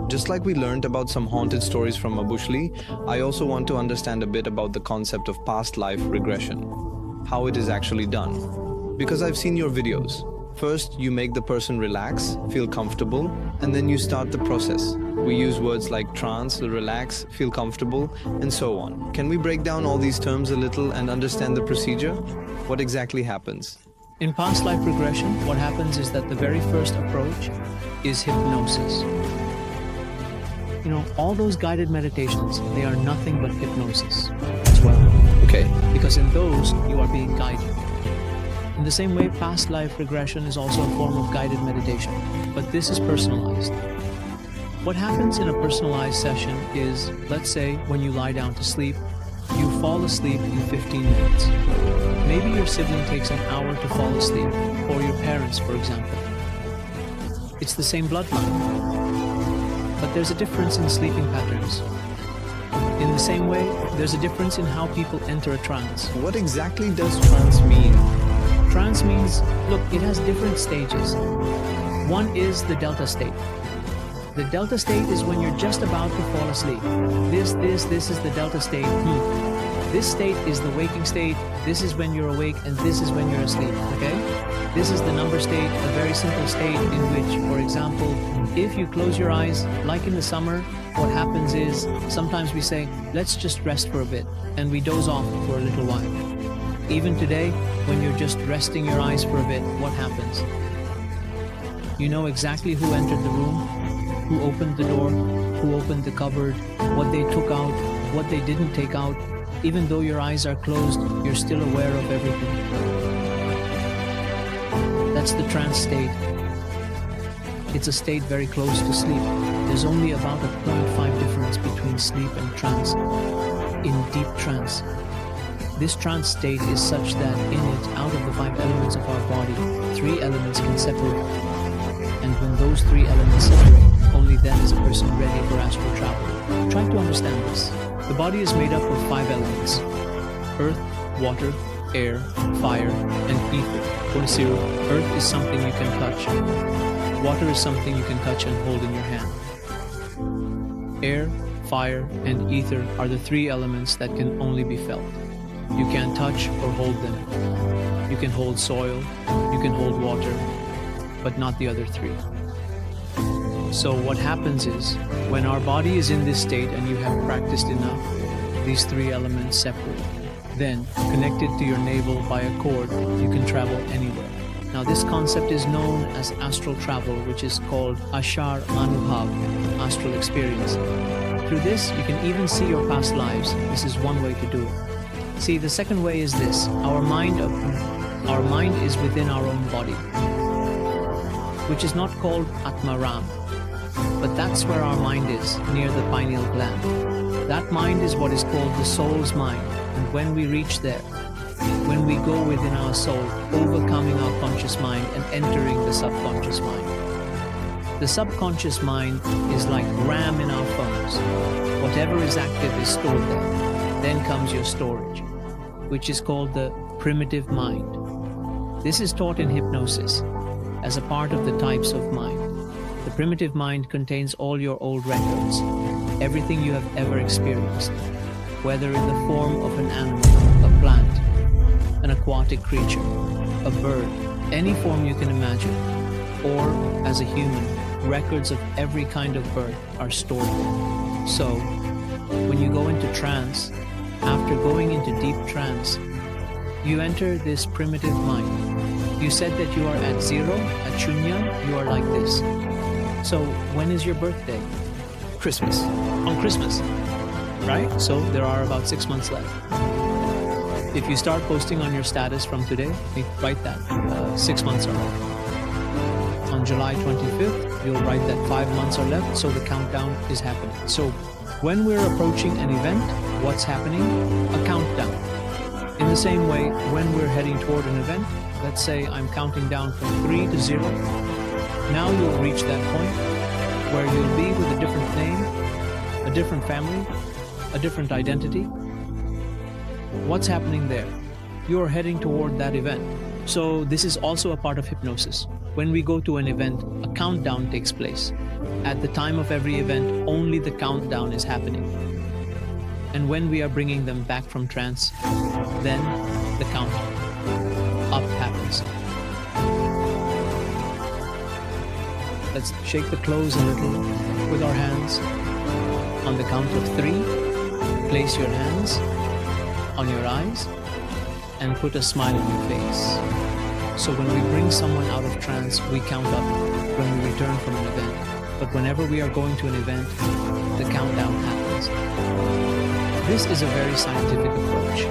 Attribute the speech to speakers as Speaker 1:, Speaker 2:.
Speaker 1: Just like we learned about some haunted stories from Abushli, I also want to understand a bit about the concept of past life regression, how it is actually done. Because I've seen your videos. First, you make the person relax, feel comfortable, and then you start the process. We use words like trance, relax, feel comfortable, and so on. Can we break down all these terms a little and understand the procedure? What exactly happens?
Speaker 2: In past life regression, what happens is that the very first approach is hypnosis. All those guided meditations, they are nothing but hypnosis as well.
Speaker 1: Okay.
Speaker 2: Because in those, you are being guided. In the same way, past life regression is also a form of guided meditation, but this is personalized. What happens in a personalized session is, let's say, when you lie down to sleep, you fall asleep in 15 minutes. Maybe your sibling takes an hour to fall asleep, or your parents, for example. It's the same bloodline, but there's a difference in sleeping patterns. In the same way, there's a difference in how people enter a trance.
Speaker 1: What exactly does trance mean?
Speaker 2: Trance means, look, it has different stages. One is the delta state. The delta state is when you're just about to fall asleep. This is the delta state. This state is the waking state. This is when you're awake, and this is when you're asleep, okay? This is the number state, a very simple state in which, for example, if you close your eyes, like in the summer, what happens is, sometimes we say, let's just rest for a bit, and we doze off for a little while. Even today, when you're just resting your eyes for a bit, what happens? You know exactly who entered the room, who opened the door, who opened the cupboard, what they took out, what they didn't take out. Even though your eyes are closed, you're still aware of everything. That's the trance state. It's a state very close to sleep. There's only about a 0.5 difference between sleep and trance. In deep trance, this trance state is such that in it, out of the 5 elements of our body, 3 elements can separate. And when those 3 elements separate, only then is a person ready for astral travel. Try to understand this. The body is made up of 5 elements: earth, water, air, fire, and ether. Earth is something you can touch. Water is something you can touch and hold in your hand. Air, fire, and ether are the 3 elements that can only be felt. You can't touch or hold them. You can hold soil, you can hold water, but not the other 3. So what happens is, when our body is in this state and you have practiced enough, these 3 elements separate. Then, connected to your navel by a cord, you can travel anywhere. Now this concept is known as astral travel, which is called Ashar Anubhav, astral experience. Through this, you can even see your past lives. This is one way to do it. See, the second way is this. Our mind is within our own body, which is not called Atmaram. But that's where our mind is, near the pineal gland. That mind is what is called the soul's mind. And when we reach there, when we go within our soul, overcoming our conscious mind and entering the subconscious mind. The subconscious mind is like RAM in our phones. Whatever is active is stored there. Then comes your storage, which is called the primitive mind. This is taught in hypnosis as a part of the types of mind. The primitive mind contains all your old records, everything you have ever experienced, whether in the form of an animal, a plant, an aquatic creature, a bird, any form you can imagine, or as a human, records of every kind of birth are stored there. So, when you go into trance, after going into deep trance, you enter this primitive mind. You said that you are at 0, at shunya, you are like this. So, when is your birthday?
Speaker 1: Christmas.
Speaker 2: On Christmas, right? So, there are about 6 months left. If you start posting on your status from today, write that 6 months are left. On July 25th, you'll write that 5 months are left, so the countdown is happening. So, when we're approaching an event, what's happening? A countdown. In the same way, when we're heading toward an event, let's say I'm counting down from 3 to 0. Now you'll reach that point where you'll be with a different name, a different family, a different identity. What's happening there? You're heading toward that event. So this is also a part of hypnosis. When we go to an event, a countdown takes place. At the time of every event, only the countdown is happening. And when we are bringing them back from trance, then the count up happens. Let's shake the clothes a little with our hands. On the count of 3, place your hands on your eyes and put a smile on your face. So when we bring someone out of trance, we count up when we return from an event. But whenever we are going to an event, the countdown happens. This is a very scientific approach.